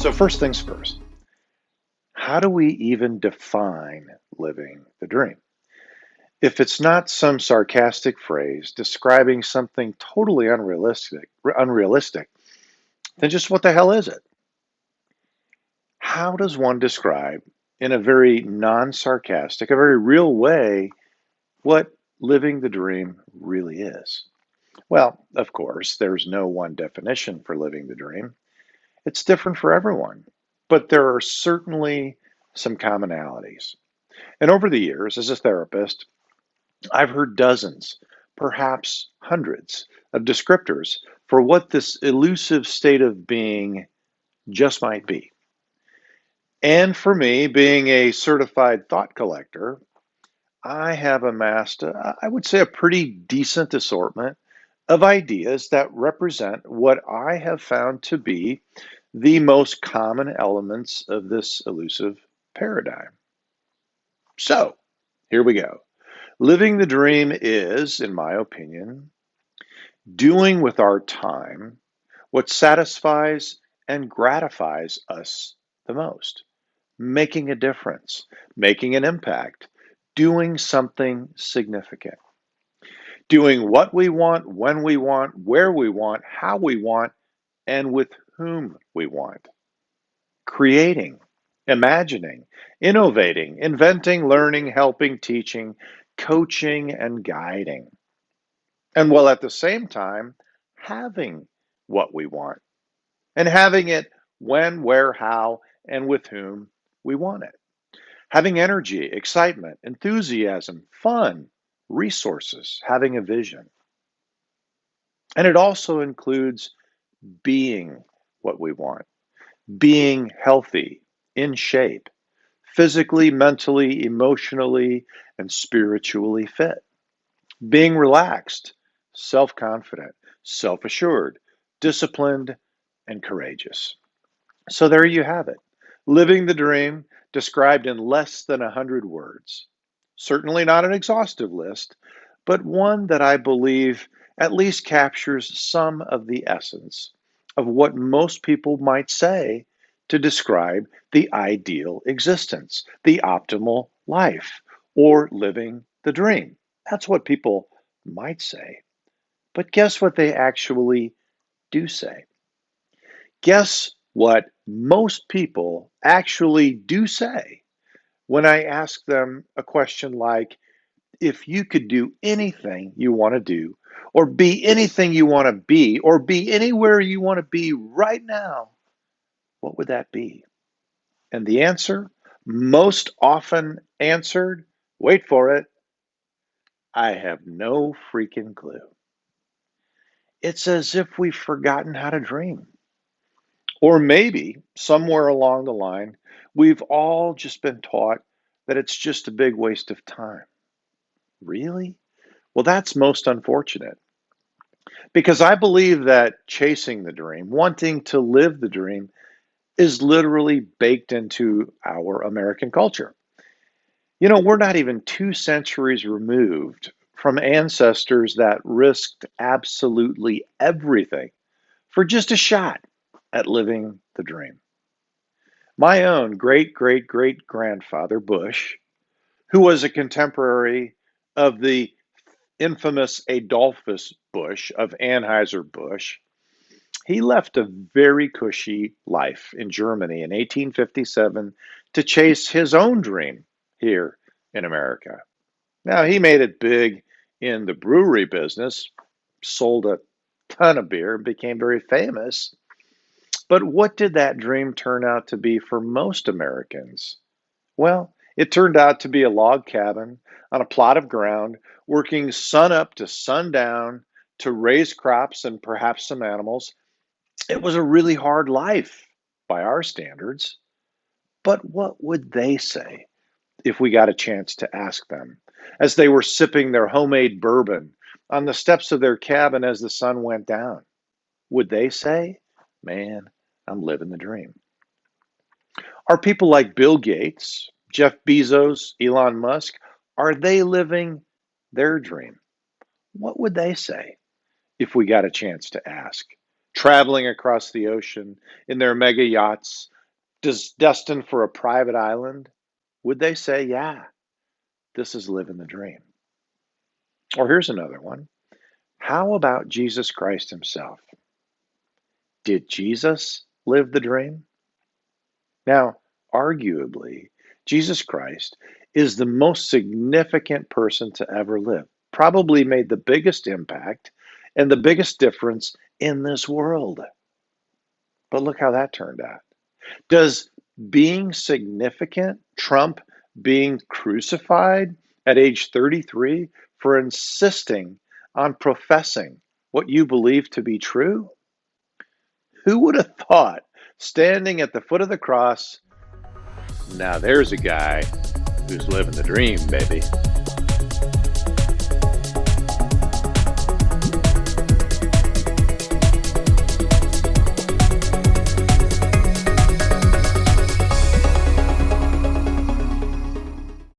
So, first things first, how do we even define living the dream? If it's not some sarcastic phrase describing something totally unrealistic, then just what the hell is it? How does one describe, in a very non sarcastic, a very real way, what living the dream really is? Well, of course, there's no one definition for living the dream. It's different for everyone, but there are certainly some commonalities. And over the years, as a therapist, I've heard dozens, perhaps hundreds, of descriptors for what this elusive state of being just might be. And for me, being a certified thought collector, I have amassed, I would say, a pretty decent assortment of ideas that represent what I have found to be the most common elements of this elusive paradigm. So, here we go. Living the dream is, in my opinion, doing with our time what satisfies and gratifies us the most, making a difference, making an impact, doing something significant, doing what we want, when we want, where we want, how we want, and with whom we want, creating, imagining, innovating, inventing, learning, helping, teaching, coaching, and guiding. And while at the same time, having what we want and having it when, where, how, and with whom we want it. Having energy, excitement, enthusiasm, fun, resources, having a vision. And it also includes being what we want, being healthy, in shape, physically, mentally, emotionally, and spiritually fit, being relaxed, self confident, self assured, disciplined, and courageous. So there you have it. Living the dream described in less than 100 words. Certainly not an exhaustive list, but one that I believe at least captures some of the essence of what most people might say to describe the ideal existence, the optimal life, or living the dream. That's what people might say. But guess what they actually do say? Guess what most people actually do say when I ask them a question like, if you could do anything you want to do, or be anything you want to be, or be anywhere you want to be right now, what would that be? And the answer, most often answered, wait for it, I have no freaking clue. It's as if we've forgotten how to dream. Or maybe somewhere along the line, we've all just been taught that it's just a big waste of time. Really? Well, that's most unfortunate because I believe that chasing the dream, wanting to live the dream, is literally baked into our American culture. You know, we're not even 2 centuries removed from ancestors that risked absolutely everything for just a shot at living the dream. My own great great great grandfather, Bush, who was a contemporary of the infamous Adolphus Bush of Anheuser-Busch, he left a very cushy life in Germany in 1857 to chase his own dream here in America. Now, he made it big in the brewery business, sold a ton of beer, and became very famous. But what did that dream turn out to be for most Americans? Well, it turned out to be a log cabin on a plot of ground, working sun up to sundown to raise crops and perhaps some animals. It was a really hard life by our standards. But what would they say if we got a chance to ask them as they were sipping their homemade bourbon on the steps of their cabin as the sun went down? Would they say, man, I'm living the dream? Are people like Bill Gates, Jeff Bezos, Elon Musk, are they living their dream? What would they say if we got a chance to ask? Traveling across the ocean in their mega yachts, Destined for a private island? Would they say, yeah, this is living the dream? Or here's another one. How about Jesus Christ himself? Did Jesus live the dream? Now, arguably, Jesus Christ is the most significant person to ever live, probably made the biggest impact and the biggest difference in this world. But look how that turned out. Does being significant trump being crucified at age 33 for insisting on professing what you believe to be true? Who would have thought standing at the foot of the cross, now there's a guy who's living the dream, baby?